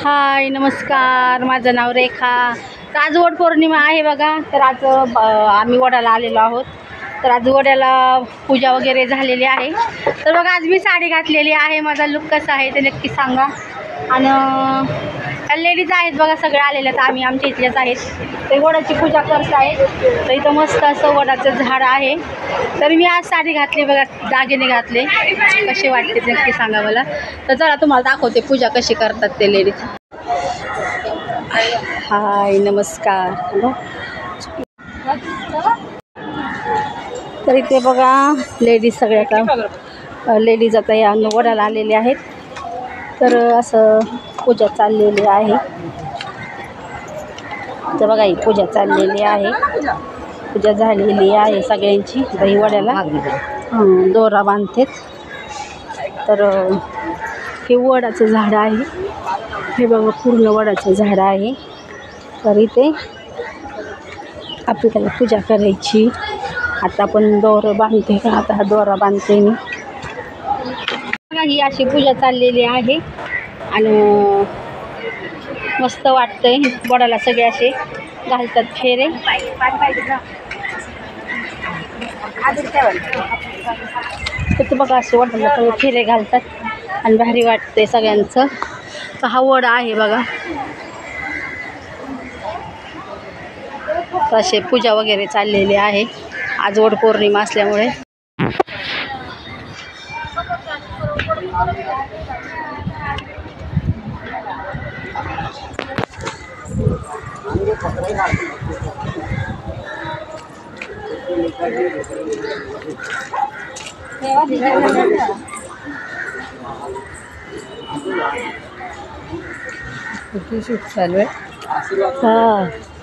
हाय नमस्कार, माझं नाव रेखा. तर आज वड पौर्णिमा आहे बघा. तर आज आम्ही वडाला आलेलो आहोत. तर आज वड्याला पूजा वगैरे झालेली आहे. तर बघा आज मी साडी घातलेली आहे. माझा लुक कसा आहे ते नक्की सांगा. आणि लेडीज आहेत बघा, सगळे आलेले आहेत. आम्ही आमच्या इथल्याच आहेत. ते वडाची पूजा करत आहेत. तर इथं मस्त असं वडाचं झाड आहे. तर मी आज साडी घातली बघा, दागिने घातले. कसे वाटते ते नक्की सांगा मला. तर चला तुम्हाला दाखवते पूजा कशी करतात ते लेडीज. हाय नमस्कार. तर इथे बघा लेडीज सगळ्या का लेडीज आता या वडाला आलेले आहेत. तर असं पूजा चाललेली आहे. तर बघा ही पूजा चाललेली आहे. पूजा झालेली आहे सगळ्यांची. दही वड्याला दोरा बांधतेत. तर हे वडाचं झाड आहे. हे बघा पूर्ण वडाचं झाड आहे. तर इथे आपल्याला पूजा करायची. आता आपण दोरा बांधते का, आता हा दोरा बांधते मी. बघा ही अशी पूजा चाललेली आहे. आणि मस्त वाटतंय. वडाला सगळे असे घालतात फेरे. तर बघा असे वडाला सगळे फेरे घालतात आणि भारी वाटते सगळ्यांचं. तर हा वड आहे बघा. असे पूजा वगैरे चाललेली आहे. आज वड पौर्णिमा असल्यामुळे. चालू आहे.